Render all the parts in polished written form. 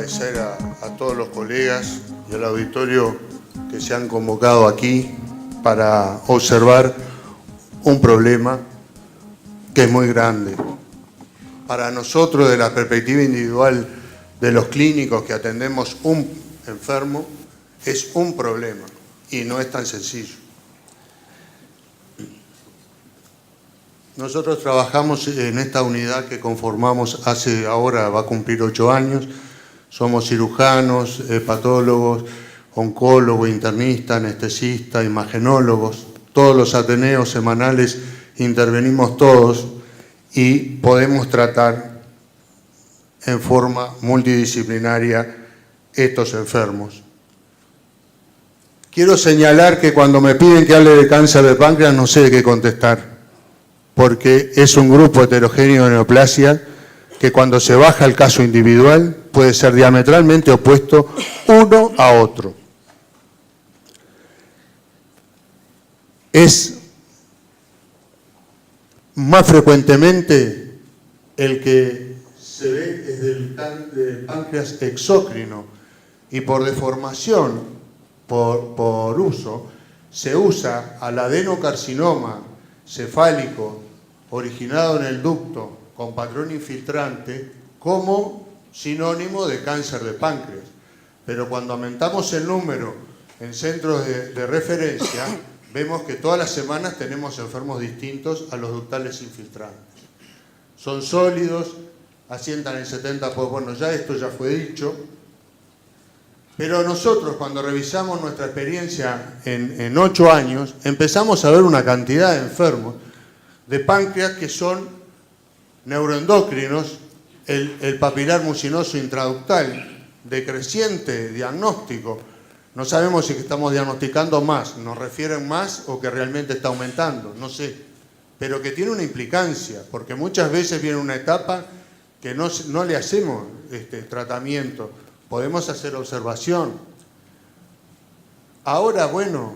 agradecer a todos los colegas y al auditorio que se han convocado aquí para observar un problema que es muy grande. Para nosotros, de la perspectiva individual de los clínicos que atendemos un enfermo, es un problema y no es tan sencillo. Nosotros trabajamos en esta unidad que conformamos ahora va a cumplir 8 años. Somos cirujanos, patólogos, oncólogos, internistas, anestesistas, imagenólogos. Todos los ateneos semanales intervenimos todos y podemos tratar en forma multidisciplinaria estos enfermos. Quiero señalar que cuando me piden que hable de cáncer de páncreas no sé de qué contestar, porque es un grupo heterogéneo de neoplasia que cuando se baja el caso individual puede ser diametralmente opuesto uno a otro. Es más frecuentemente el que se ve es del páncreas exócrino y por deformación, por uso, se usa al adenocarcinoma cefálico originado en el ducto con patrón infiltrante como sinónimo de cáncer de páncreas. Pero cuando aumentamos el número en centros de referencia, vemos que todas las semanas tenemos enfermos distintos a los ductales infiltrantes. Son sólidos, asientan el 70%, bueno, ya esto ya fue dicho, pero nosotros cuando revisamos nuestra experiencia en 8 años, empezamos a ver una cantidad de enfermos de páncreas que son neuroendocrinos, el papilar mucinoso intraductal, decreciente diagnóstico. No sabemos si estamos diagnosticando más, nos refieren más o que realmente está aumentando, no sé. Pero que tiene una implicancia, porque muchas veces viene una etapa que no le hacemos tratamiento, podemos hacer observación. Ahora, bueno,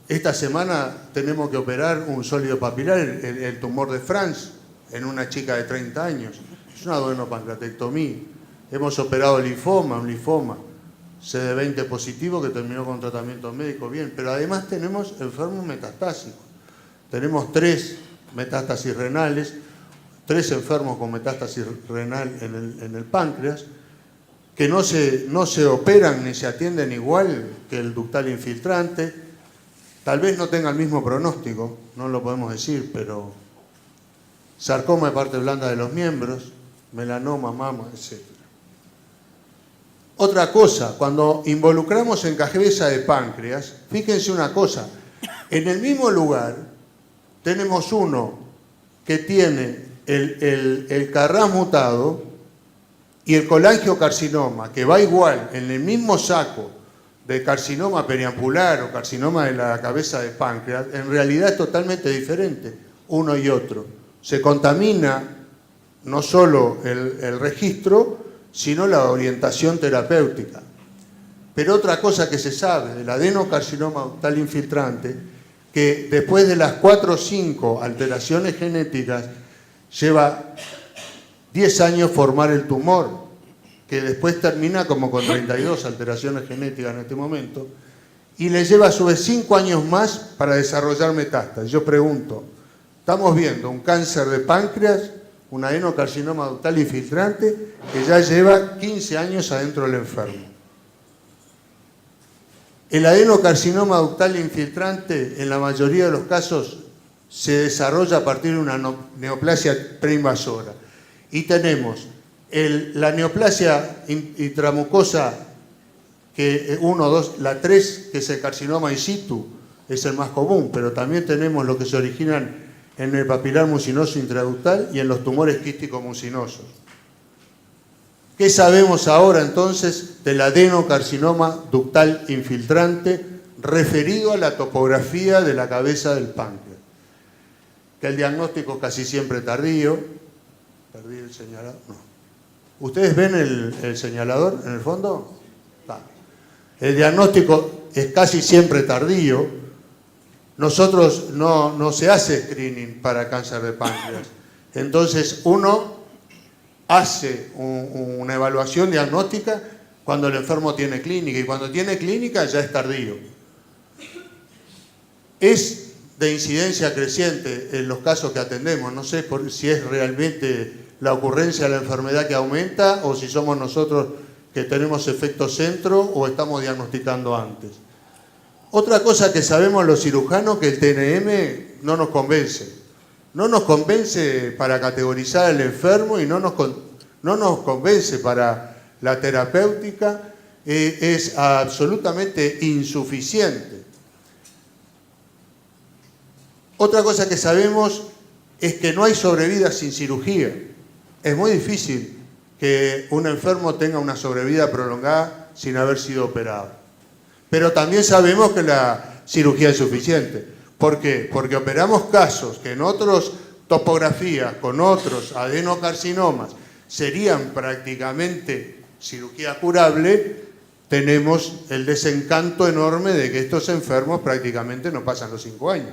esta semana tenemos que operar un sólido papilar, el tumor de France, en una chica de 30 años. Es una adenopancreatectomía. Hemos operado un linfoma CD20 positivo que terminó con tratamiento médico bien, pero además tenemos enfermos metastásicos. Tenemos 3 metástasis renales, 3 enfermos con metástasis renal en el páncreas, que no se operan ni se atienden igual que el ductal infiltrante. Tal vez no tenga el mismo pronóstico, no lo podemos decir, pero sarcoma de parte blanda de los miembros, melanoma, mama, etc. Otra cosa, cuando involucramos en cabeza de páncreas, fíjense una cosa, en el mismo lugar tenemos uno que tiene el Carras mutado y el colangiocarcinoma, que va igual en el mismo saco de carcinoma periampular o carcinoma de la cabeza de páncreas, en realidad es totalmente diferente uno y otro. Se contamina no solo el registro, sino la orientación terapéutica. Pero otra cosa que se sabe del adenocarcinoma ductal infiltrante, que después de las 4 o 5 alteraciones genéticas, lleva 10 años formar el tumor, que después termina como con 32 alteraciones genéticas en este momento, y le lleva a su vez 5 años más para desarrollar metástasis. Yo pregunto, ¿estamos viendo un cáncer de páncreas, un adenocarcinoma ductal infiltrante, que ya lleva 15 años adentro del enfermo? El adenocarcinoma ductal infiltrante, en la mayoría de los casos, se desarrolla a partir de una neoplasia preinvasora. Y tenemos la neoplasia intramucosa, que 1, 2, la 3, que es el carcinoma in situ, es el más común, pero también tenemos lo que se originan en el papilar mucinoso intraductal y en los tumores quísticos mucinosos. ¿Qué sabemos ahora entonces del adenocarcinoma ductal infiltrante referido a la topografía de la cabeza del páncreas? Que el diagnóstico es casi siempre tardío. ¿Perdí el señalador? No. ¿Ustedes ven el señalador en el fondo? Está. El diagnóstico es casi siempre tardío. Nosotros no se hace screening para cáncer de páncreas. Entonces uno hace una evaluación diagnóstica cuando el enfermo tiene clínica, y cuando tiene clínica ya es tardío. Es de incidencia creciente en los casos que atendemos. No sé si es realmente la ocurrencia de la enfermedad que aumenta o si somos nosotros que tenemos efecto centro o estamos diagnosticando antes. Otra cosa que sabemos los cirujanos, que el TNM no nos convence. No nos convence para categorizar al enfermo y no nos convence para la terapéutica. Es absolutamente insuficiente. Otra cosa que sabemos es que no hay sobrevida sin cirugía. Es muy difícil que un enfermo tenga una sobrevida prolongada sin haber sido operado. Pero también sabemos que la cirugía es suficiente. ¿Por qué? Porque operamos casos que en otras topografías, con otros adenocarcinomas, serían prácticamente cirugía curable. Tenemos el desencanto enorme de que estos enfermos prácticamente no pasan los 5 años.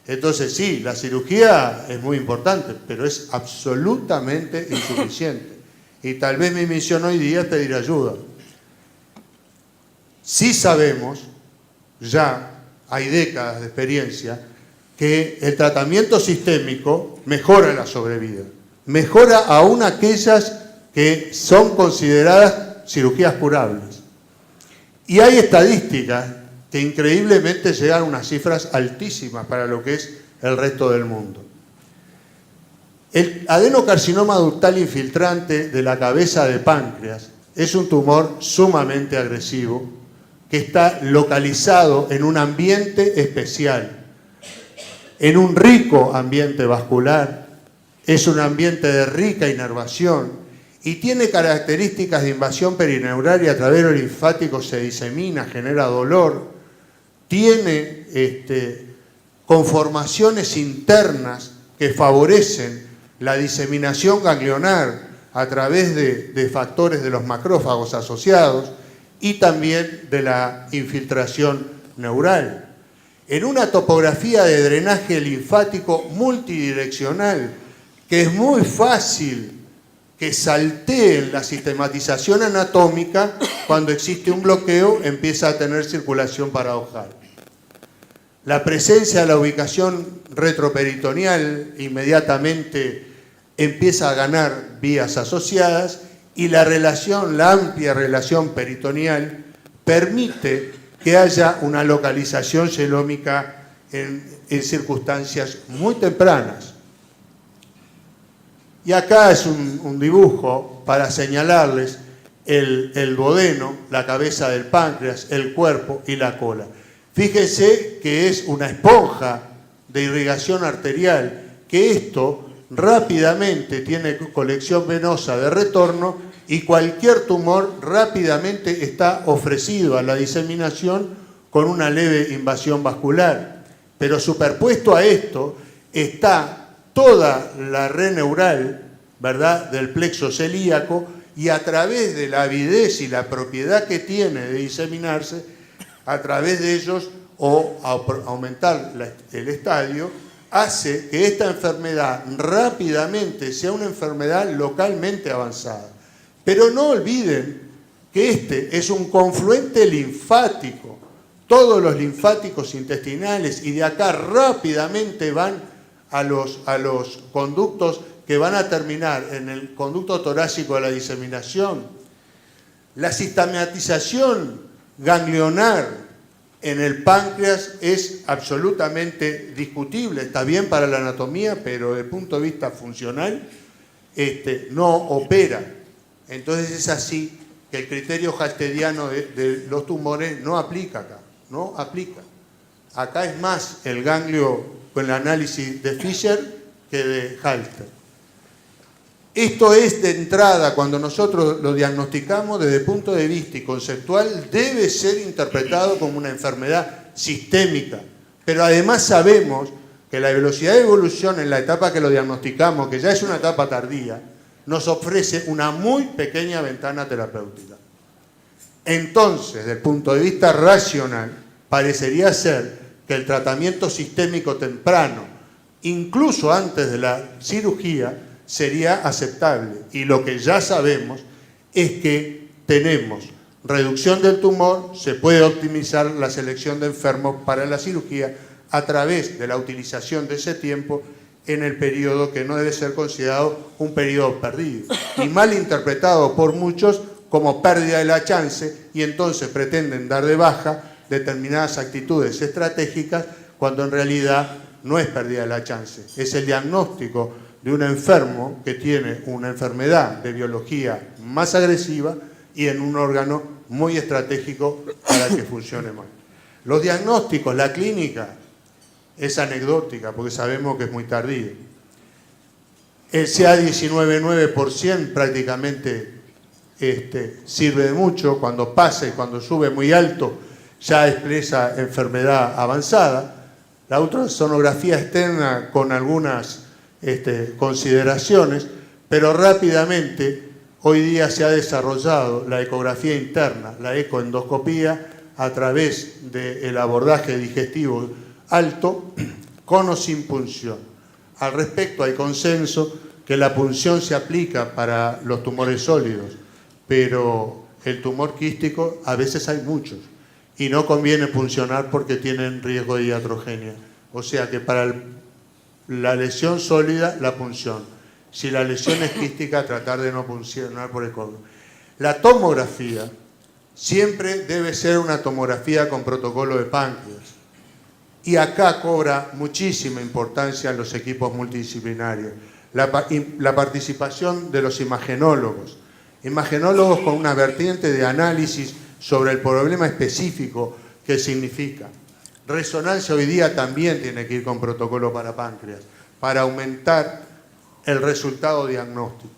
Entonces sí, la cirugía es muy importante, pero es absolutamente insuficiente. Y tal vez mi misión hoy día es pedir ayuda. Sí sabemos, ya hay décadas de experiencia, que el tratamiento sistémico mejora la sobrevida. Mejora aún aquellas que son consideradas cirugías curables. Y hay estadísticas que increíblemente llegan a unas cifras altísimas para lo que es el resto del mundo. El adenocarcinoma ductal infiltrante de la cabeza de páncreas es un tumor sumamente agresivo que está localizado en un ambiente especial, en un rico ambiente vascular, es un ambiente de rica inervación y tiene características de invasión perineural y a través del linfático se disemina, genera dolor, tiene conformaciones internas que favorecen la diseminación ganglionar a través de factores de los macrófagos asociados y también de la infiltración neural. En una topografía de drenaje linfático multidireccional, que es muy fácil que salteen la sistematización anatómica, cuando existe un bloqueo empieza a tener circulación paradojal. La presencia de la ubicación retroperitoneal inmediatamente empieza a ganar vías asociadas y la amplia relación peritoneal permite que haya una localización xelómica en circunstancias muy tempranas. Y acá es un dibujo para señalarles el duodeno, la cabeza del páncreas, el cuerpo y la cola. Fíjense que es una esponja de irrigación arterial, que esto rápidamente tiene colección venosa de retorno y cualquier tumor rápidamente está ofrecido a la diseminación con una leve invasión vascular. Pero superpuesto a esto está toda la red neural, ¿verdad?, del plexo celíaco, y a través de la avidez y la propiedad que tiene de diseminarse, a través de ellos o aumentar el estadio, hace que esta enfermedad rápidamente sea una enfermedad localmente avanzada. Pero no olviden que este es un confluente linfático. Todos los linfáticos intestinales y de acá rápidamente van a los conductos que van a terminar en el conducto torácico de la diseminación. La sistematización ganglionar en el páncreas es absolutamente discutible. Está bien para la anatomía, pero desde el punto de vista funcional no opera. Entonces es así que el criterio halsteriano de los tumores no aplica acá, no aplica. Acá es más el ganglio con el análisis de Fischer que de Halster. Esto es de entrada, cuando nosotros lo diagnosticamos desde el punto de vista y conceptual, debe ser interpretado como una enfermedad sistémica. Pero además sabemos que la velocidad de evolución en la etapa que lo diagnosticamos, que ya es una etapa tardía, nos ofrece una muy pequeña ventana terapéutica. Entonces, desde el punto de vista racional, parecería ser que el tratamiento sistémico temprano, incluso antes de la cirugía, sería aceptable. Y lo que ya sabemos es que tenemos reducción del tumor, se puede optimizar la selección de enfermos para la cirugía a través de la utilización de ese tiempo en el periodo que no debe ser considerado un periodo perdido y mal interpretado por muchos como pérdida de la chance, y entonces pretenden dar de baja determinadas actitudes estratégicas cuando en realidad no es pérdida de la chance, es el diagnóstico de un enfermo que tiene una enfermedad de biología más agresiva y en un órgano muy estratégico para que funcione mal. Los diagnósticos, la clínica, es anecdótica porque sabemos que es muy tardío. El CA19-9% prácticamente sirve de mucho, cuando pasa y cuando sube muy alto ya expresa enfermedad avanzada. La ultrasonografía externa con algunas consideraciones, pero rápidamente hoy día se ha desarrollado la ecografía interna, la ecoendoscopía, a través del abordaje digestivo alto, con o sin punción. Al respecto hay consenso que la punción se aplica para los tumores sólidos, pero el tumor quístico a veces hay muchos y no conviene puncionar porque tienen riesgo de iatrogenia. O sea que para la lesión sólida, la punción. Si la lesión es quística, tratar de no puncionar por el codo. La tomografía siempre debe ser una tomografía con protocolo de páncreas. Y acá cobra muchísima importancia los equipos multidisciplinarios. La participación de los imagenólogos. Imagenólogos con una vertiente de análisis sobre el problema específico que significa. Resonancia hoy día también tiene que ir con protocolo para páncreas, para aumentar el resultado diagnóstico.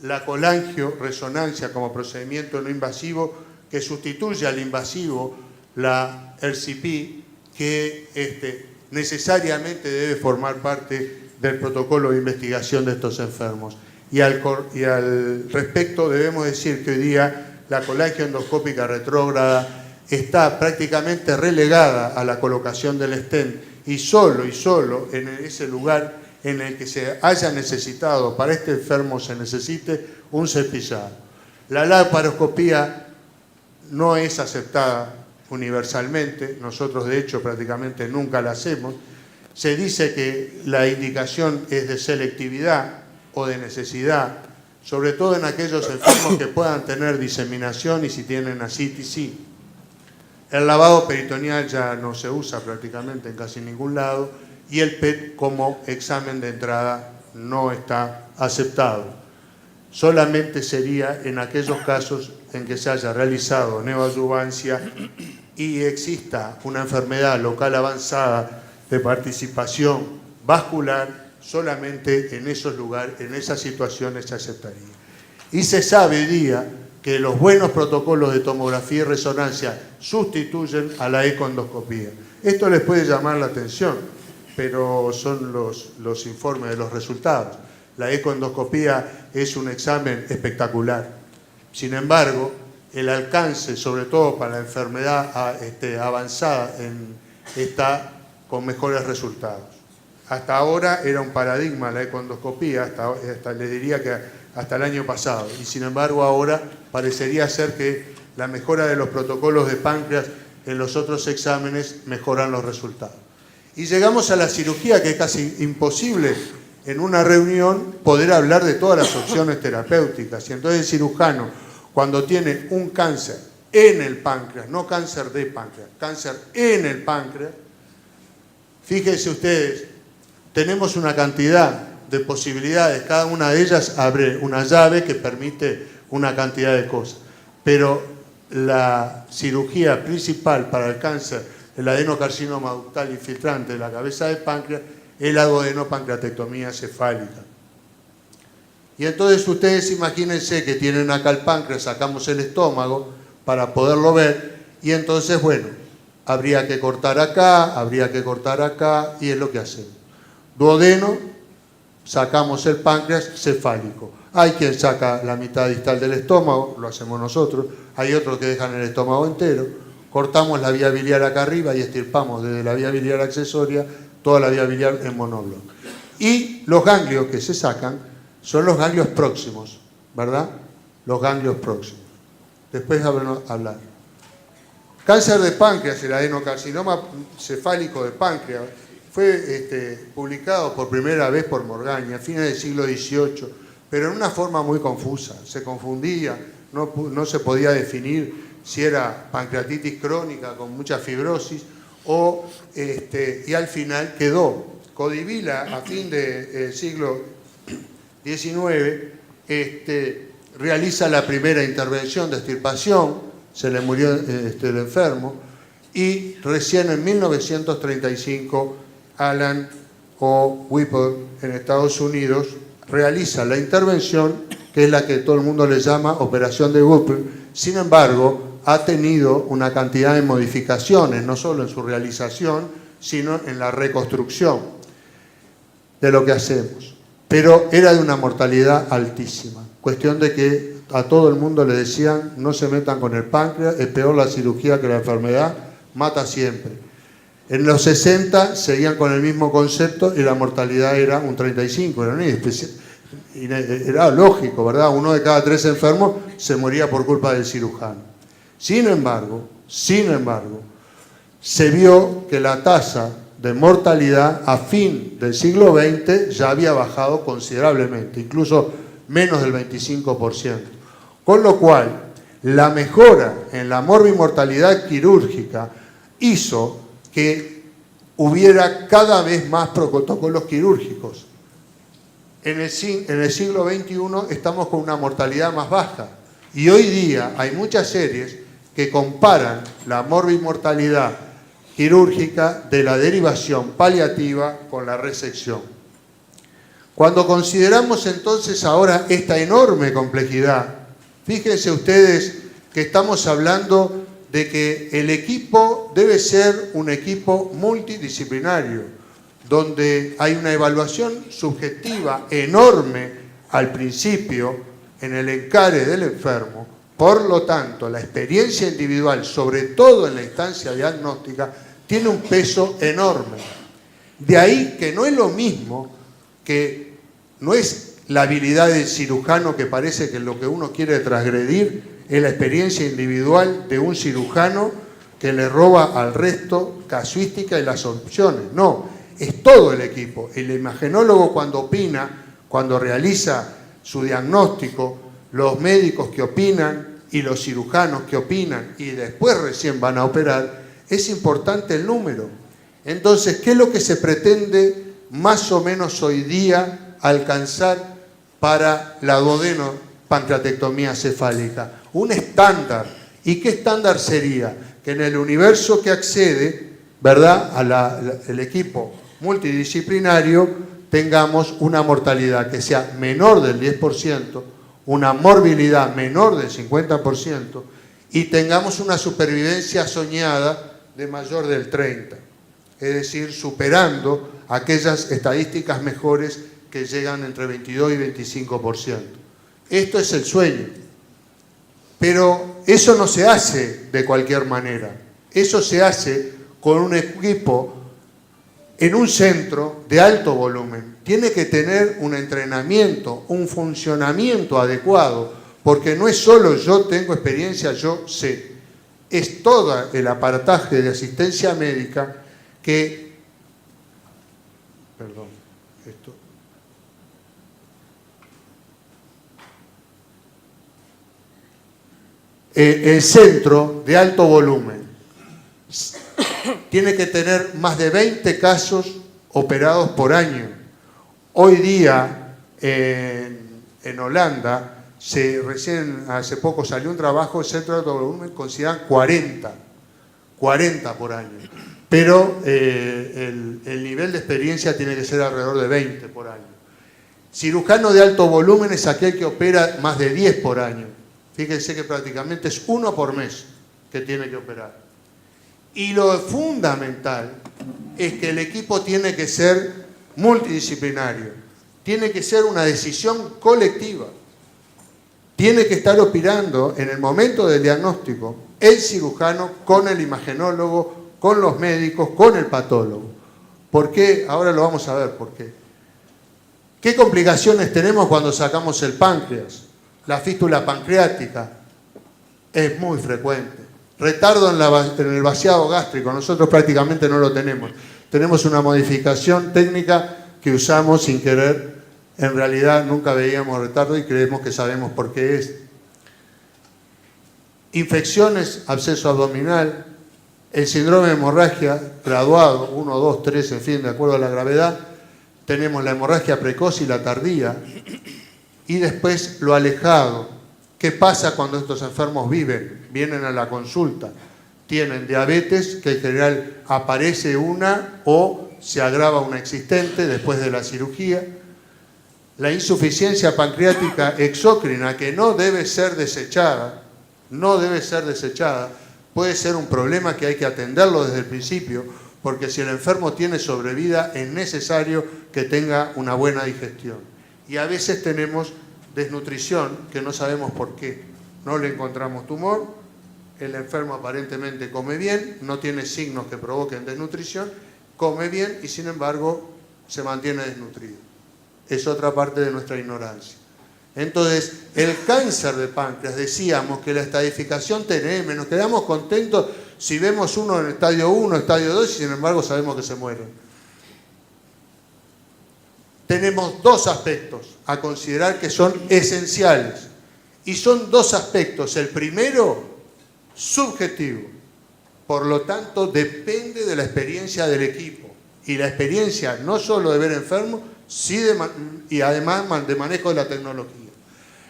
La colangio-resonancia como procedimiento no invasivo que sustituye al invasivo, la RCP, que necesariamente debe formar parte del protocolo de investigación de estos enfermos. Y al respecto debemos decir que hoy día la colangioendoscópica retrógrada está prácticamente relegada a la colocación del stent y solo en ese lugar en el que se haya necesitado, para este enfermo se necesite un cepillado. La laparoscopía no es aceptada universalmente, nosotros de hecho prácticamente nunca la hacemos. Se dice que la indicación es de selectividad o de necesidad, sobre todo en aquellos enfermos que puedan tener diseminación y si tienen ascitis, sí. El lavado peritoneal ya no se usa prácticamente en casi ningún lado y el PET como examen de entrada no está aceptado. Solamente sería en aquellos casos en que se haya realizado neoadyuvancia y exista una enfermedad local avanzada de participación vascular, solamente en esos lugares, en esas situaciones se aceptaría. Y se sabe hoy día que los buenos protocolos de tomografía y resonancia sustituyen a la ecoendoscopía. Esto les puede llamar la atención, pero son los informes de los resultados. La ecoendoscopía es un examen espectacular. Sin embargo, el alcance, sobre todo para la enfermedad avanzada, está con mejores resultados. Hasta ahora era un paradigma la ecoendoscopía, hasta les diría que hasta el año pasado, y sin embargo ahora parecería ser que la mejora de los protocolos de páncreas en los otros exámenes mejoran los resultados. Y llegamos a la cirugía, que es casi imposible en una reunión poder hablar de todas las opciones terapéuticas. Y entonces el cirujano, cuando tiene un cáncer en el páncreas, no cáncer de páncreas, cáncer en el páncreas, fíjense ustedes, tenemos una cantidad de posibilidades, cada una de ellas abre una llave que permite una cantidad de cosas. Pero la cirugía principal para el cáncer, el adenocarcinoma ductal infiltrante de la cabeza de páncreas, es la duodenopancreatectomía cefálica. Y entonces ustedes imagínense que tienen acá el páncreas, sacamos el estómago para poderlo ver, y entonces, bueno, habría que cortar acá, y es lo que hacemos. Duodeno, sacamos el páncreas cefálico. Hay quien saca la mitad distal del estómago, lo hacemos nosotros. Hay otros que dejan el estómago entero. Cortamos la vía biliar acá arriba y estirpamos desde la vía biliar accesoria toda la vía biliar en monobloc. Y los ganglios que se sacan son los ganglios próximos, ¿verdad? Los ganglios próximos. después hablar. Cáncer de páncreas, el adenocarcinoma cefálico de páncreas, fue publicado por primera vez por Morgagni a fines del siglo XVIII, pero en una forma muy confusa. Se confundía, no se podía definir si era pancreatitis crónica con mucha fibrosis y al final quedó. Codivila, a fin del siglo XIX, realiza la primera intervención de extirpación, se le murió el enfermo, y recién en 1935 Alan O. Whipple en Estados Unidos realiza la intervención, que es la que todo el mundo le llama operación de Whipple. Sin embargo, ha tenido una cantidad de modificaciones, no solo en su realización, sino en la reconstrucción de lo que hacemos. Pero era de una mortalidad altísima. Cuestión de que a todo el mundo le decían, no se metan con el páncreas, es peor la cirugía que la enfermedad, mata siempre. En los 60 seguían con el mismo concepto y la mortalidad era un 35, era lógico, ¿verdad? 1 de cada 3 enfermos se moría por culpa del cirujano. Sin embargo, se vio que la tasa de mortalidad a fin del siglo XX ya había bajado considerablemente, incluso menos del 25%. Con lo cual, la mejora en la morbimortalidad quirúrgica hizo que hubiera cada vez más protocolos quirúrgicos. En el siglo XXI estamos con una mortalidad más baja y hoy día hay muchas series que comparan la morbimortalidad quirúrgica de la derivación paliativa con la resección. Cuando consideramos entonces ahora esta enorme complejidad, fíjense ustedes que estamos hablando de que el equipo debe ser un equipo multidisciplinario, donde hay una evaluación subjetiva enorme al principio en el encare del enfermo. Por lo tanto, la experiencia individual, sobre todo en la instancia diagnóstica, tiene un peso enorme. De ahí que no es lo mismo, que no es la habilidad del cirujano, que parece que lo que uno quiere transgredir es la experiencia individual de un cirujano que le roba al resto casuística y las opciones. No, es todo el equipo. El imagenólogo cuando opina, cuando realiza su diagnóstico, los médicos que opinan y los cirujanos que opinan y después recién van a operar, es importante el número. Entonces, ¿qué es lo que se pretende más o menos hoy día alcanzar para la duodenopancreatectomía cefálica? Un estándar. ¿Y qué estándar sería? Que en el universo que accede, ¿verdad?, al equipo multidisciplinario, tengamos una mortalidad que sea menor del 10%, una morbilidad menor del 50% y tengamos una supervivencia soñada de mayor del 30%. Es decir, superando aquellas estadísticas mejores que llegan entre 22 y 25%. Esto es el sueño. Pero eso no se hace de cualquier manera. Eso se hace con un equipo en un centro de alto volumen. Tiene que tener un entrenamiento, un funcionamiento adecuado, porque no es solo yo tengo experiencia, yo sé. Es todo el aparataje de asistencia médica que... Perdón, esto... El centro de alto volumen tiene que tener más de 20 casos operados por año. Hoy día en Holanda, recién hace poco salió un trabajo, el centro de alto volumen consideran 40 por año. Pero el nivel de experiencia tiene que ser alrededor de 20 por año. Cirujano de alto volumen es aquel que opera más de 10 por año. Fíjense que prácticamente es 1 por mes que tiene que operar. Y lo fundamental es que el equipo tiene que ser multidisciplinario. Tiene que ser una decisión colectiva. Tiene que estar opinando en el momento del diagnóstico el cirujano con el imagenólogo, con los médicos, con el patólogo. ¿Por qué? Ahora lo vamos a ver por qué. ¿Qué complicaciones tenemos cuando sacamos el páncreas? La fístula pancreática. es muy frecuente. Retardo en el vaciado gástrico, nosotros prácticamente no lo tenemos. Tenemos una modificación técnica que usamos sin querer. En realidad nunca veíamos retardo y creemos que sabemos por qué es. Infecciones, absceso abdominal, el síndrome de hemorragia graduado, 1, 2, 3, en fin, de acuerdo a la gravedad. Tenemos la hemorragia precoz y la tardía. Y después lo alejado. ¿Qué pasa cuando estos enfermos vienen a la consulta? Tienen diabetes, que en general aparece una o se agrava una existente después de la cirugía. La insuficiencia pancreática exócrina, que no debe ser desechada, puede ser un problema que hay que atenderlo desde el principio, porque si el enfermo tiene sobrevida es necesario que tenga una buena digestión. Y a veces tenemos desnutrición que no sabemos por qué. No le encontramos tumor, el enfermo aparentemente come bien, no tiene signos que provoquen desnutrición, come bien y sin embargo se mantiene desnutrido. Es otra parte de nuestra ignorancia. Entonces, el cáncer de páncreas, decíamos que la estadificación TNM, nos quedamos contentos si vemos uno en estadio 1, estadio 2 y sin embargo sabemos que se mueren. Tenemos dos aspectos a considerar que son esenciales. Y son dos aspectos. El primero, subjetivo. Por lo tanto, depende de la experiencia del equipo. Y la experiencia no solo de ver enfermos, y además de manejo de la tecnología.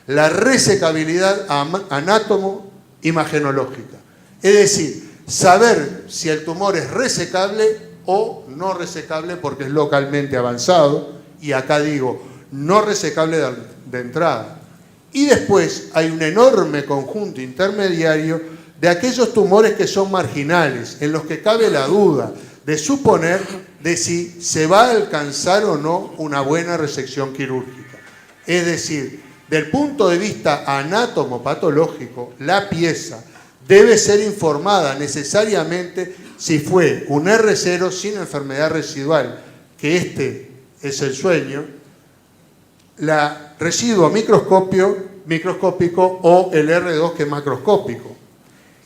La resecabilidad anátomo-imagenológica. Es decir, saber si el tumor es resecable o no resecable porque es localmente avanzado. Y acá digo, no resecable de entrada. Y después hay un enorme conjunto intermediario de aquellos tumores que son marginales, en los que cabe la duda de suponer de si se va a alcanzar o no una buena resección quirúrgica. Es decir, del punto de vista anátomo-patológico, la pieza debe ser informada necesariamente si fue un R0 sin enfermedad residual, que este es el sueño, la residuo microscópico o el R2 que es macroscópico.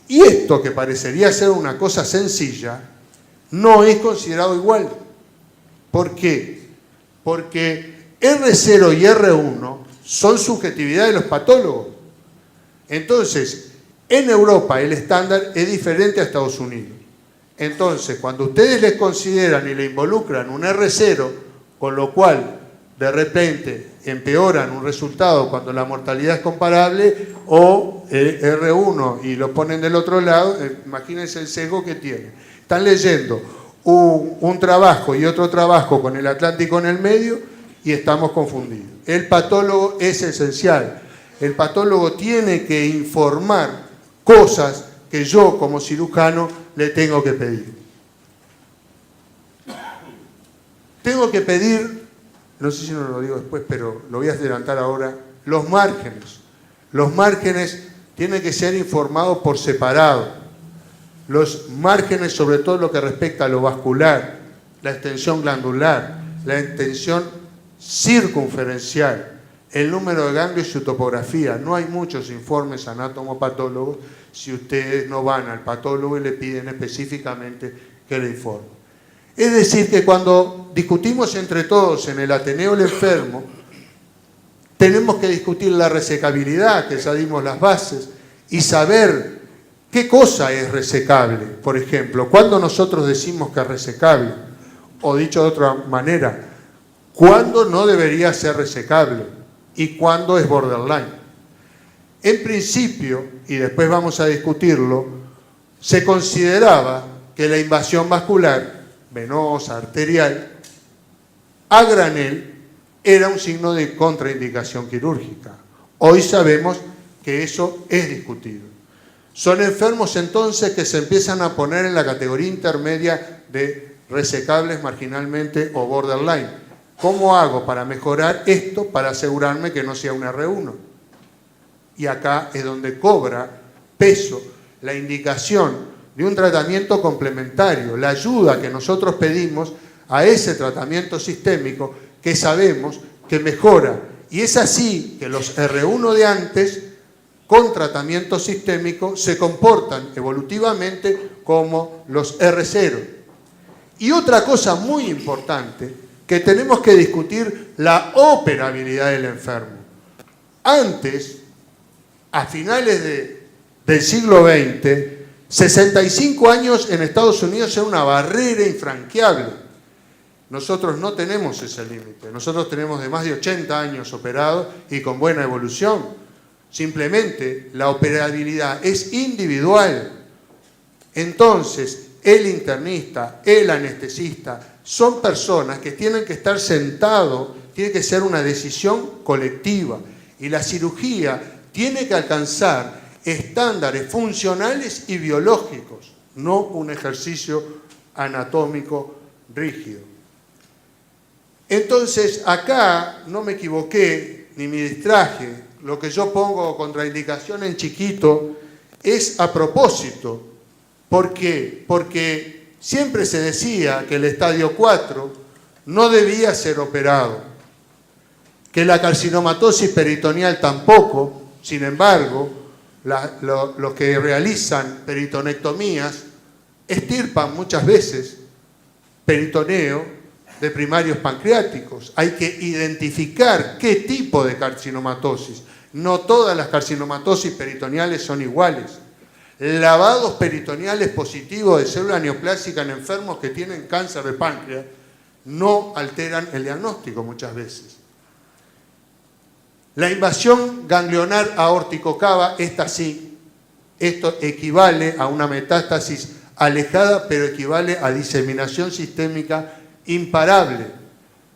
Y esto, que parecería ser una cosa sencilla, no es considerado igual. ¿Por qué? Porque R0 y R1 son subjetividad de los patólogos. Entonces, en Europa el estándar es diferente a Estados Unidos. Entonces, cuando ustedes les consideran y le involucran un R0, con lo cual de repente empeoran un resultado cuando la mortalidad es comparable, o R1 y lo ponen del otro lado, imagínense el sesgo que tienen. Están leyendo un trabajo y otro trabajo con el Atlántico en el medio y estamos confundidos. El patólogo es esencial. El patólogo tiene que informar cosas que yo como cirujano le tengo que pedir. Tengo que pedir, no sé si no lo digo después, pero lo voy a adelantar ahora, los márgenes. Los márgenes tienen que ser informados por separado. Los márgenes, sobre todo lo que respecta a lo vascular, la extensión glandular, la extensión circunferencial, el número de ganglios y su topografía. No hay muchos informes anatomopatólogos si ustedes no van al patólogo y le piden específicamente que le informe. Es decir, que cuando discutimos entre todos en el Ateneo el enfermo, tenemos que discutir la resecabilidad, que ya dimos las bases, y saber qué cosa es resecable. Por ejemplo, cuando nosotros decimos que es resecable, o dicho de otra manera, cuándo no debería ser resecable y cuándo es borderline. En principio, y después vamos a discutirlo, se consideraba que la invasión vascular, venosa, arterial, a granel, era un signo de contraindicación quirúrgica. Hoy sabemos que eso es discutido. Son enfermos entonces que se empiezan a poner en la categoría intermedia de resecables marginalmente o borderline. ¿Cómo hago para mejorar esto para asegurarme que no sea un R1? Y acá es donde cobra peso la indicación de un tratamiento complementario, la ayuda que nosotros pedimos a ese tratamiento sistémico que sabemos que mejora. Y es así que los R1 de antes con tratamiento sistémico se comportan evolutivamente como los R0. Y otra cosa muy importante, que tenemos que discutir la operabilidad del enfermo. Antes, a finales del siglo XX, 65 años en Estados Unidos era una barrera infranqueable. Nosotros no tenemos ese límite. Nosotros tenemos de más de 80 años operados y con buena evolución. Simplemente la operabilidad es individual. Entonces, el internista, el anestesista, son personas que tienen que estar sentados, tiene que ser una decisión colectiva. Y la cirugía tiene que alcanzar estándares funcionales y biológicos, no un ejercicio anatómico rígido. Entonces, acá no me equivoqué ni me distraje. Lo que yo pongo contraindicación en chiquito es a propósito. ¿Por qué? Porque siempre se decía que el estadio 4 no debía ser operado, que la carcinomatosis peritoneal tampoco. Sin embargo, los que realizan peritonectomías extirpan muchas veces peritoneo de primarios pancreáticos. Hay que identificar qué tipo de carcinomatosis. No todas las carcinomatosis peritoneales son iguales. Lavados peritoneales positivos de célula neoplásica en enfermos que tienen cáncer de páncreas no alteran el diagnóstico muchas veces. La invasión ganglionar aórtico-cava, esta sí, esto equivale a una metástasis alejada, pero equivale a diseminación sistémica imparable.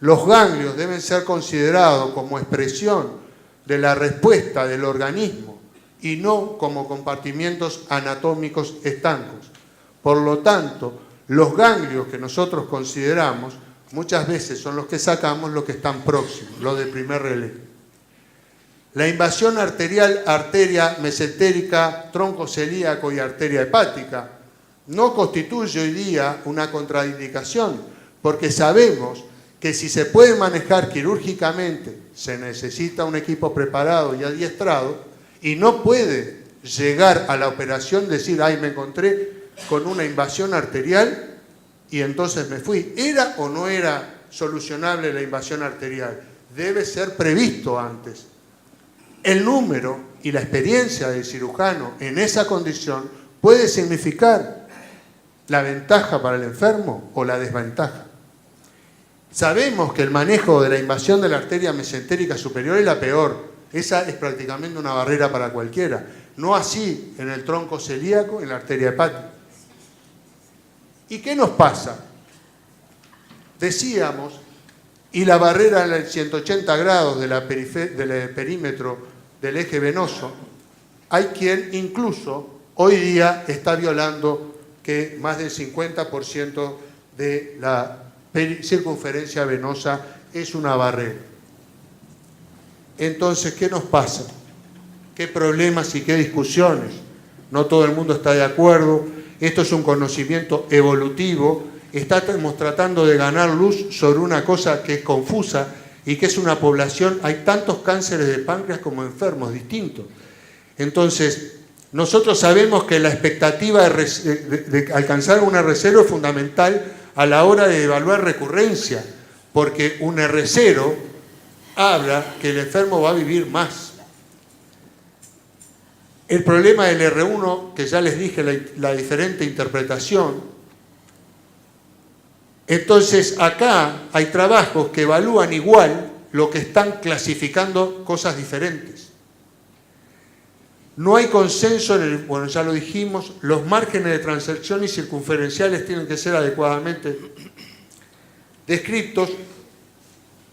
Los ganglios deben ser considerados como expresión de la respuesta del organismo y no como compartimientos anatómicos estancos. Por lo tanto, los ganglios que nosotros consideramos muchas veces son los que sacamos, los que están próximos, los de primer relevo. La invasión arterial, arteria mesentérica, tronco celíaco y arteria hepática no constituye hoy día una contraindicación, porque sabemos que si se puede manejar quirúrgicamente se necesita un equipo preparado y adiestrado, y no puede llegar a la operación decir, ay, me encontré con una invasión arterial y entonces me fui. ¿Era o no era solucionable la invasión arterial? Debe ser previsto antes. El número y la experiencia del cirujano en esa condición puede significar la ventaja para el enfermo o la desventaja. Sabemos que el manejo de la invasión de la arteria mesentérica superior es la peor. Esa es prácticamente una barrera para cualquiera. No así en el tronco celíaco, en la arteria hepática. ¿Y qué nos pasa? Decíamos, y la barrera en 180 grados del perímetro del eje venoso, hay quien incluso hoy día está violando que más del 50% de la circunferencia venosa es una barrera. Entonces, ¿qué nos pasa? ¿Qué problemas y qué discusiones? No todo el mundo está de acuerdo. Esto es un conocimiento evolutivo. Estamos tratando de ganar luz sobre una cosa que es confusa y que es una población. Hay tantos cánceres de páncreas como enfermos distintos. Entonces, nosotros sabemos que la expectativa de alcanzar un R0 es fundamental a la hora de evaluar recurrencia, porque un R0 habla que el enfermo va a vivir más. El problema del R1, que ya les dije la diferente interpretación. Entonces acá hay trabajos que evalúan igual lo que están clasificando cosas diferentes. No hay consenso bueno, ya lo dijimos, los márgenes de transección y circunferenciales tienen que ser adecuadamente descritos.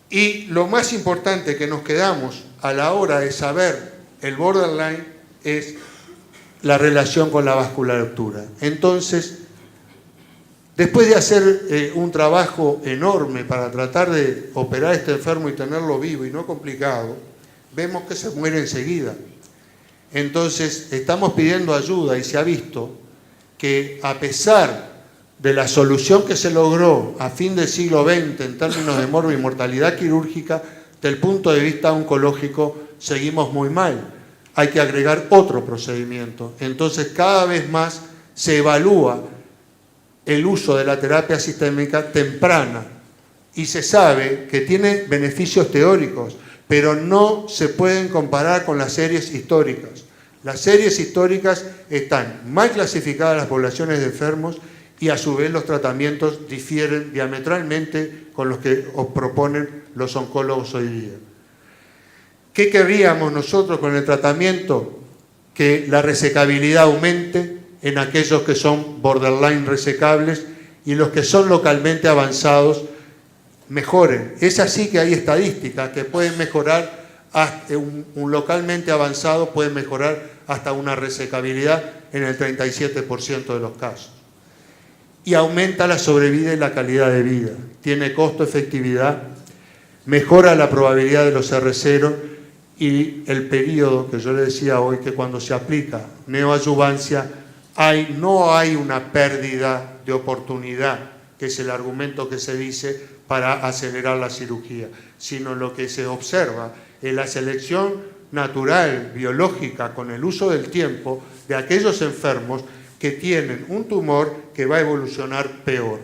Y lo más importante que nos quedamos a la hora de saber el borderline es la relación con la vasculatura. Entonces, después de hacer un trabajo enorme para tratar de operar a este enfermo y tenerlo vivo y no complicado, vemos que se muere enseguida. Entonces, estamos pidiendo ayuda y se ha visto que a pesar de la solución que se logró a fin del siglo XX en términos de morbo y mortalidad quirúrgica, desde el punto de vista oncológico seguimos muy mal. hay que agregar otro procedimiento. Entonces, cada vez más se evalúa el uso de la terapia sistémica temprana y se sabe que tiene beneficios teóricos, pero no se pueden comparar con las series históricas. Las series históricas están mal clasificadas las poblaciones de enfermos y a su vez los tratamientos difieren diametralmente con los que os proponen los oncólogos hoy día. ¿Qué querríamos nosotros con el tratamiento? Que la resecabilidad aumente en aquellos que son borderline resecables y los que son localmente avanzados mejoren. Es así que hay estadísticas que pueden mejorar, hasta un localmente avanzado puede mejorar hasta una resecabilidad en el 37% de los casos. Y aumenta la sobrevida y la calidad de vida. Tiene costo-efectividad, mejora la probabilidad de los R0 y el periodo que yo le decía hoy, que cuando se aplica neoadyuvancia no hay una pérdida de oportunidad, que es el argumento que se dice para acelerar la cirugía, sino lo que se observa es la selección natural, biológica, con el uso del tiempo de aquellos enfermos que tienen un tumor que va a evolucionar peor.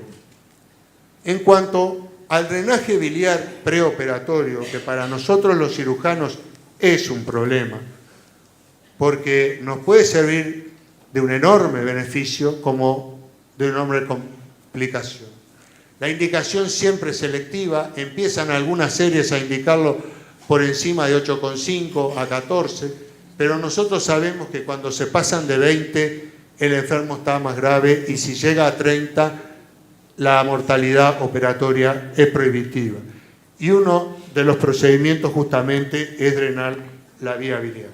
En cuanto al drenaje biliar preoperatorio, que para nosotros los cirujanos es un problema, porque nos puede servir de un enorme beneficio como de una enorme complicación. La indicación siempre es selectiva, empiezan algunas series a indicarlo por encima de 8,5 a 14, pero nosotros sabemos que cuando se pasan de 20 el enfermo está más grave y si llega a 30 la mortalidad operatoria es prohibitiva. Y uno de los procedimientos justamente es drenar la vía biliar.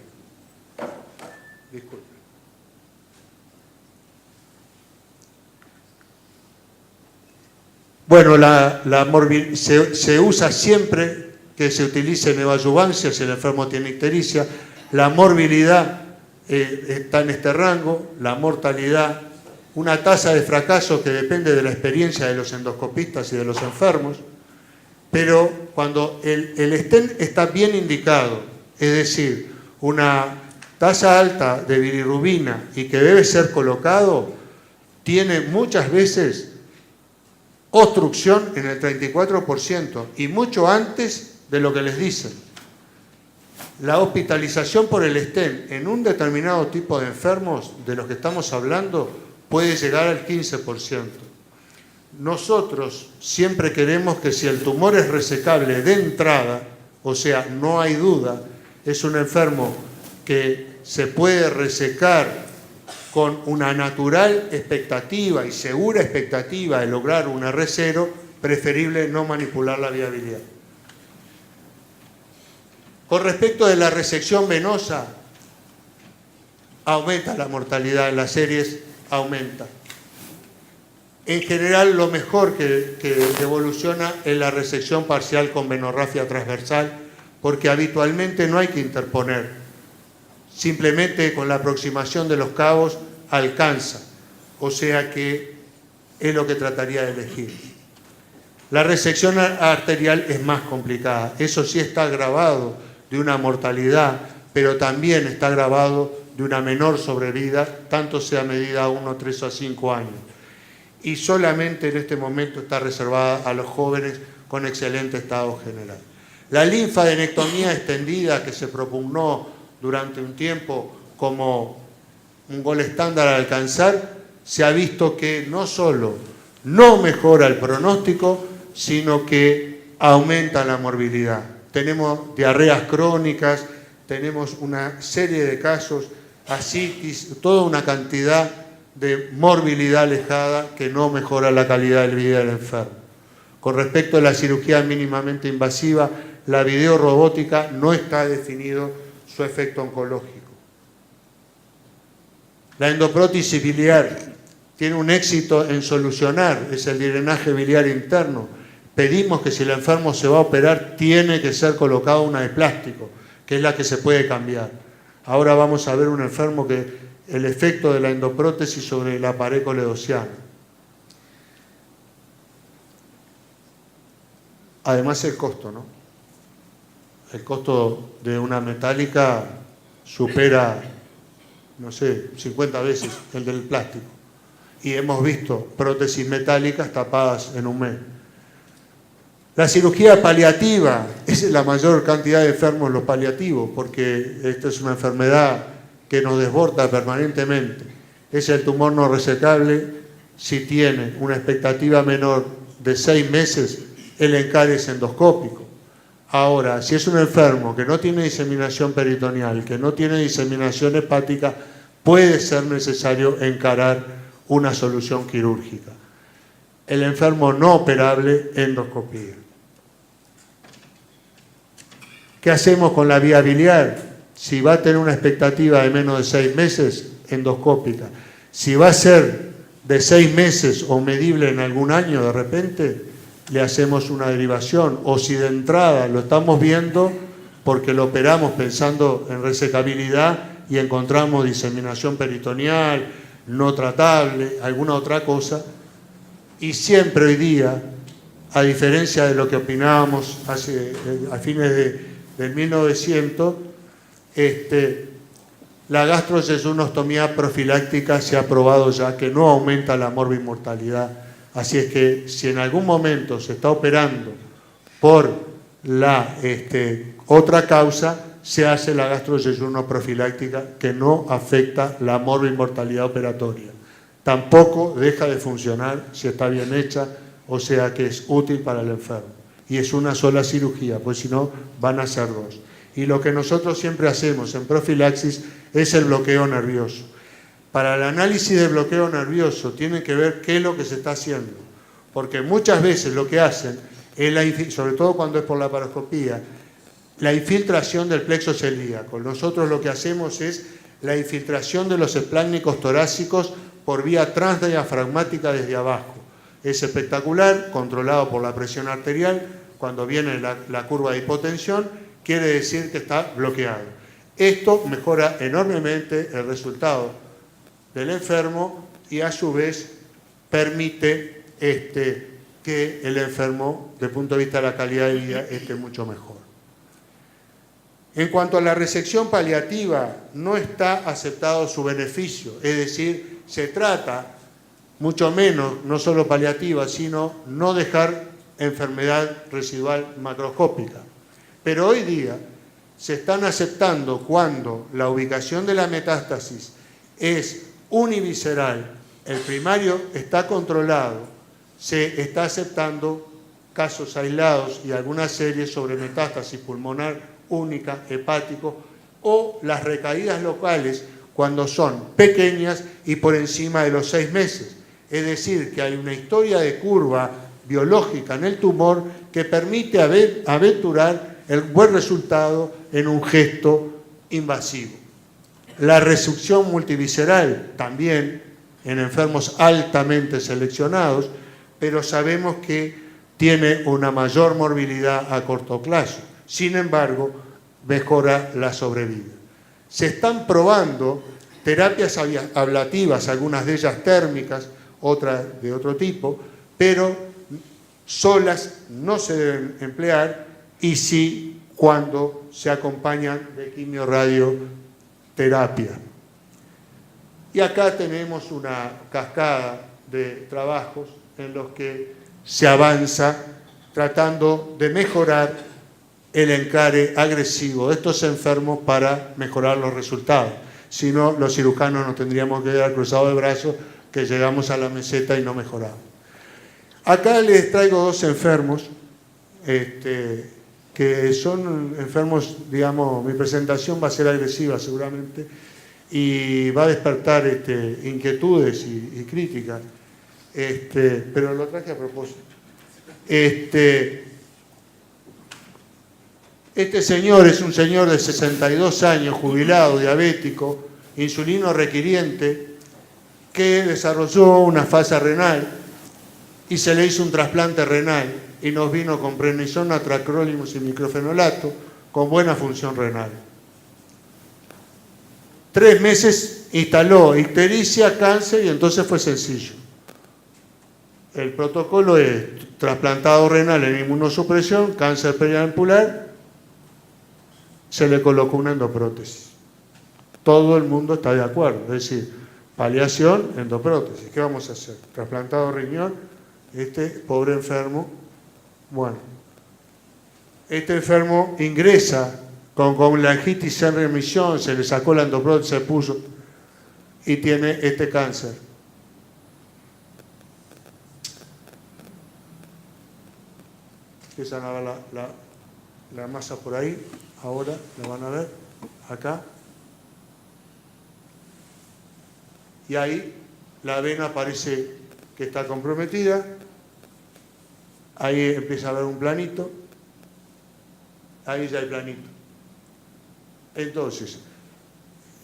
Disculpe. Bueno, se usa siempre que se utilice neoadyuvancia si el enfermo tiene ictericia. La morbilidad está en este rango, la mortalidad, una tasa de fracaso que depende de la experiencia de los endoscopistas y de los enfermos, pero cuando el stent está bien indicado, es decir, una tasa alta de bilirrubina y que debe ser colocado, tiene muchas veces obstrucción en el 34% y mucho antes de lo que les dicen. La hospitalización por el stent en un determinado tipo de enfermos de los que estamos hablando puede llegar al 15%. Nosotros siempre queremos que si el tumor es resecable de entrada, o sea, no hay duda, es un enfermo que se puede resecar con una natural expectativa y segura expectativa de lograr un R0, preferible no manipular la vía biliar. Con respecto de la resección venosa, aumenta la mortalidad en las series, aumenta. En general, lo mejor que evoluciona es la resección parcial con venorrafia transversal, porque habitualmente no hay que interponer. Simplemente con la aproximación de los cabos alcanza. O sea que es lo que trataría de elegir. La resección arterial es más complicada. Eso sí está agravado de una mortalidad, pero también está agravado de una menor sobrevida, tanto sea medida a 1, 3 o 5 años. Y solamente en este momento está reservada a los jóvenes con excelente estado general. La linfadenectomía extendida que se propugnó durante un tiempo como un gol estándar a alcanzar, se ha visto que no solo no mejora el pronóstico, sino que aumenta la morbilidad. Tenemos diarreas crónicas, tenemos una serie de casos, ascitis, toda una cantidad de morbilidad alejada que no mejora la calidad de vida del enfermo. Con respecto a la cirugía mínimamente invasiva, la videorobótica no está definido su efecto oncológico. La endoprótesis biliar tiene un éxito en solucionar, es el drenaje biliar interno. Pedimos que si el enfermo se va a operar, tiene que ser colocado una de plástico, que es la que se puede cambiar. Ahora vamos a ver un enfermo que el efecto de la endoprótesis sobre la pared coledociana. Además el costo, ¿no? El costo de una metálica supera, no sé, 50 veces el del plástico. Y hemos visto prótesis metálicas tapadas en un mes. La cirugía paliativa, esa es la mayor cantidad de enfermos los paliativos, porque esta es una enfermedad que nos desborda permanentemente. Es el tumor no resecable. Si tiene una expectativa menor de 6 meses, el encare es endoscópico. Ahora, si es un enfermo que no tiene diseminación peritoneal, que no tiene diseminación hepática, puede ser necesario encarar una solución quirúrgica. El enfermo no operable, endoscopía. ¿Qué hacemos con la vía biliar? Si va a tener una expectativa de menos de 6 meses, endoscópica. Si va a ser de 6 meses o medible en algún año, de repente le hacemos una derivación. O si de entrada lo estamos viendo porque lo operamos pensando en resecabilidad y encontramos diseminación peritoneal, no tratable, alguna otra cosa. Y siempre hoy día, a diferencia de lo que opinábamos a fines del 1900, la gastroyeyunostomía profiláctica se ha probado ya que no aumenta la morbimortalidad. Así es que si en algún momento se está operando por la otra causa, se hace la gastroyeyuno profiláctica que no afecta la morbimortalidad operatoria. Tampoco deja de funcionar si está bien hecha, o sea que es útil para el enfermo. Y es una sola cirugía, pues si no van a ser 2. Y lo que nosotros siempre hacemos en profilaxis es el bloqueo nervioso. Para el análisis de bloqueo nervioso tienen que ver qué es lo que se está haciendo. Porque muchas veces lo que hacen, es sobre todo cuando es por la laparoscopía, la infiltración del plexo celíaco. Nosotros lo que hacemos es la infiltración de los espláncnicos torácicos por vía transdiafragmática desde abajo. Es espectacular, controlado por la presión arterial. Cuando viene la curva de hipotensión, quiere decir que está bloqueado. Esto mejora enormemente el resultado del enfermo y a su vez permite que el enfermo, desde el punto de vista de la calidad de vida, esté mucho mejor. En cuanto a la resección paliativa, no está aceptado su beneficio, es decir, se trata mucho menos, no solo paliativa, sino no dejar enfermedad residual macroscópica. Pero hoy día se están aceptando cuando la ubicación de la metástasis es univisceral, el primario está controlado, se está aceptando casos aislados y algunas series sobre metástasis pulmonar única, hepático, o las recaídas locales cuando son pequeñas y por encima de los 6 meses. Es decir, que hay una historia de curva biológica en el tumor que permite aventurar el buen resultado en un gesto invasivo. La resección multivisceral también en enfermos altamente seleccionados, pero sabemos que tiene una mayor morbilidad a corto plazo. Sin embargo, mejora la sobrevida. Se están probando terapias ablativas, algunas de ellas térmicas, otras de otro tipo, pero solas no se deben emplear y sí cuando se acompañan de quimioradioterapia. Y acá tenemos una cascada de trabajos en los que se avanza tratando de mejorar el encare agresivo de estos enfermos para mejorar los resultados. Si no, los cirujanos nos tendríamos que quedar cruzados de brazos, que llegamos a la meseta y no mejoramos. Acá les traigo 2 enfermos, que son enfermos, digamos, mi presentación va a ser agresiva seguramente, y va a despertar inquietudes y críticas, pero lo traje a propósito. Este señor es un señor de 62 años, jubilado, diabético, insulino requiriente, que desarrolló una falla renal y se le hizo un trasplante renal y nos vino con prednisona, tacrolimus y microfenolato con buena función renal. 3 meses instaló ictericia, cáncer y entonces fue sencillo. El protocolo es trasplantado renal en inmunosupresión, cáncer periampular, se le colocó una endoprótesis. todo el mundo está de acuerdo. Es decir, paliación, endoprótesis. ¿Qué vamos a hacer? Trasplantado riñón, este pobre enfermo, bueno, este enfermo ingresa con colangitis en remisión, se le sacó la endoprótesis, se puso y tiene este cáncer. Empiezan a ver la masa por ahí, ahora la van a ver, acá. Y ahí la vena parece que está comprometida, ahí empieza a haber un planito, ahí ya hay planito. Entonces,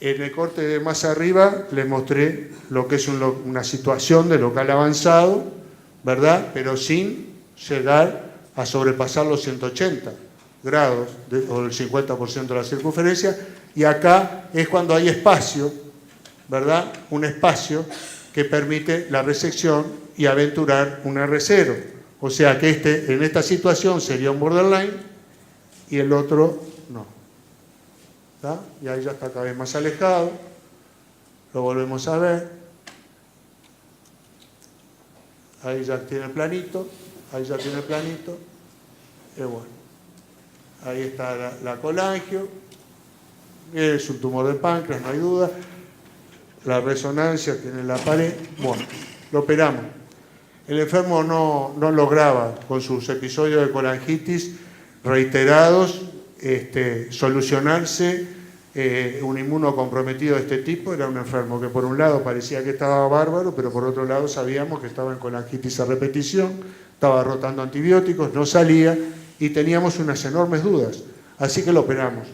en el corte de más arriba les mostré lo que es una situación de local avanzado, ¿verdad? Pero sin llegar a sobrepasar los 180 grados o el 50% de la circunferencia. Y acá es cuando hay espacio, ¿verdad? Un espacio que permite la resección y aventurar un R0. O sea que en esta situación sería un borderline y el otro no. ¿Está? Y ahí ya está cada vez más alejado. Lo volvemos a ver. Ahí ya tiene el planito. Ahí ya tiene el planito. Y bueno. Ahí está la colangio. Es un tumor de páncreas, no hay duda. La resonancia tiene la pared. Bueno, lo operamos. El enfermo no lograba, con sus episodios de colangitis reiterados, solucionarse. Un inmunocomprometido de este tipo era un enfermo que por un lado parecía que estaba bárbaro, pero por otro lado sabíamos que estaba en colangitis a repetición, estaba rotando antibióticos, no salía y teníamos unas enormes dudas. Así que lo operamos.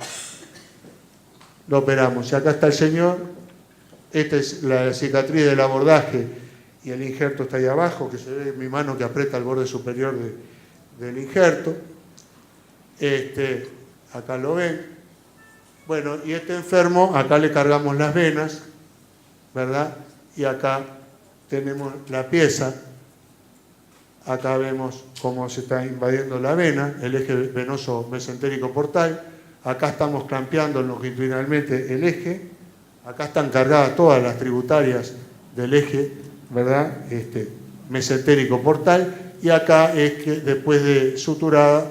Lo operamos. Y acá está el señor. Esta es la cicatriz del abordaje y el injerto está ahí abajo, que se ve en mi mano que aprieta el borde superior del injerto. Acá lo ven. Bueno, y este enfermo, acá le cargamos las venas, ¿verdad? Y acá tenemos la pieza. Acá vemos cómo se está invadiendo la vena, el eje venoso mesentérico portal. Acá estamos clampeando longitudinalmente el eje. Acá están cargadas todas las tributarias del eje, ¿verdad? Mesentérico portal. Y acá es que después de suturada,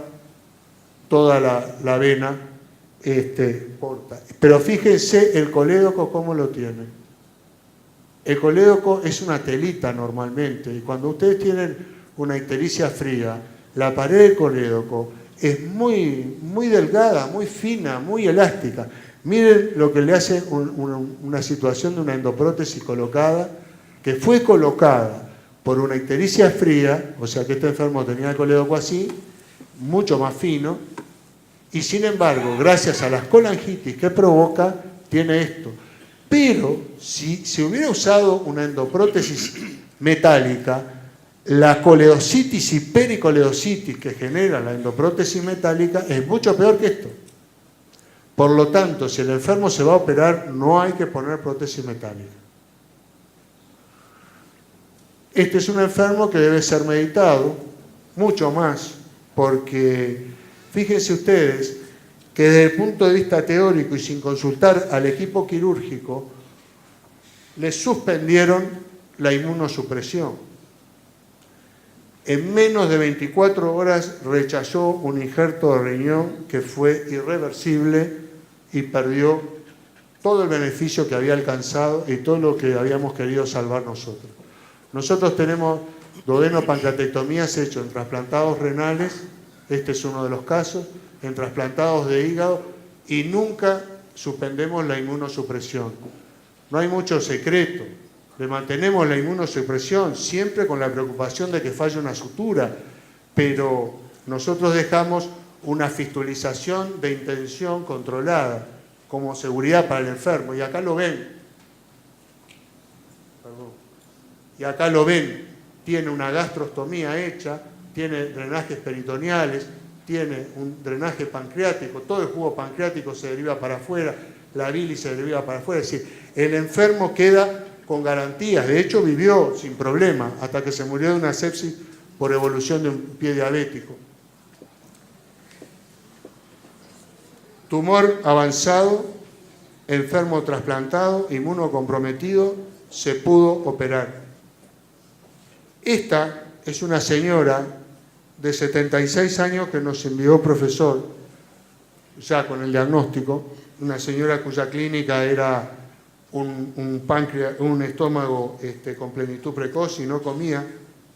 toda la vena porta. Pero fíjense el colédoco cómo lo tiene. El colédoco es una telita normalmente. Y cuando ustedes tienen una ictericia fría, la pared del colédoco es muy, muy delgada, muy fina, muy elástica. Miren lo que le hace una situación de una endoprótesis colocada, que fue colocada por una ictericia fría, o sea que este enfermo tenía el colédoco así, mucho más fino, y sin embargo, gracias a las colangitis que provoca, tiene esto. Pero si se hubiera usado una endoprótesis metálica, la coledocitis y pericoledocitis que genera la endoprótesis metálica es mucho peor que esto. Por lo tanto, si el enfermo se va a operar, no hay que poner prótesis metálica. Este es un enfermo que debe ser meditado, mucho más, porque fíjense ustedes que desde el punto de vista teórico y sin consultar al equipo quirúrgico, les suspendieron la inmunosupresión. En menos de 24 horas rechazó un injerto de riñón que fue irreversible y perdió todo el beneficio que había alcanzado y todo lo que habíamos querido salvar nosotros. Nosotros tenemos duodenopancreatectomías hechas en trasplantados renales, este es uno de los casos, en trasplantados de hígado y nunca suspendemos la inmunosupresión. No hay mucho secreto. Le mantenemos la inmunosupresión siempre con la preocupación de que falle una sutura, pero nosotros dejamos una fistulización de intención controlada como seguridad para el enfermo. Y acá lo ven. Y acá lo ven. Tiene una gastrostomía hecha, tiene drenajes peritoneales, tiene un drenaje pancreático, todo el jugo pancreático se deriva para afuera, la bilis se deriva para afuera. Es decir, el enfermo queda con garantías. De hecho, vivió sin problema hasta que se murió de una sepsis por evolución de un pie diabético. Tumor avanzado enfermo trasplantado, inmunocomprometido, se pudo operar. Esta es una señora de 76 años que nos envió profesor, ya con el diagnóstico, una señora cuya clínica era un estómago con plenitud precoz y no comía,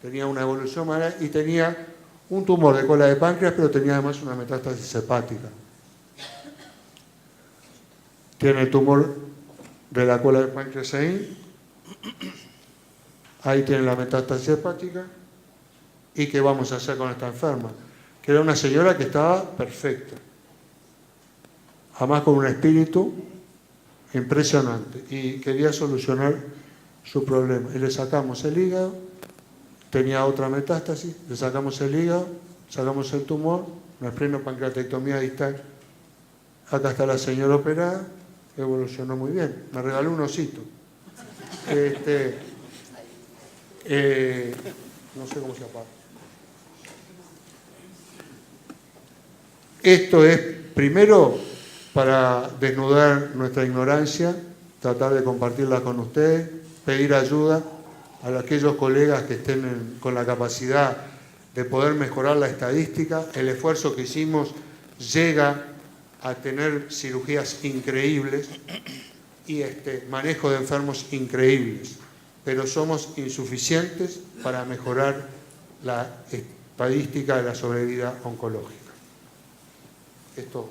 tenía una evolución mala y tenía un tumor de cola de páncreas, pero tenía además una metástasis hepática. Tiene el tumor de la cola de páncreas ahí tiene la metástasis hepática. ¿Y qué vamos a hacer con esta enferma? Que era una señora que estaba perfecta, además con un espíritu impresionante, y quería solucionar su problema. Y le sacamos el hígado, tenía otra metástasis, le sacamos el hígado, sacamos el tumor, una esplenopancreatectomía distal. Acá está la señora operada, evolucionó muy bien, me regaló un osito. No sé cómo se apaga. Esto es, primero, para desnudar nuestra ignorancia, tratar de compartirla con ustedes, pedir ayuda a aquellos colegas que estén con la capacidad de poder mejorar la estadística. El esfuerzo que hicimos llega a tener cirugías increíbles y manejo de enfermos increíbles, pero somos insuficientes para mejorar la estadística de la sobrevida oncológica. Esto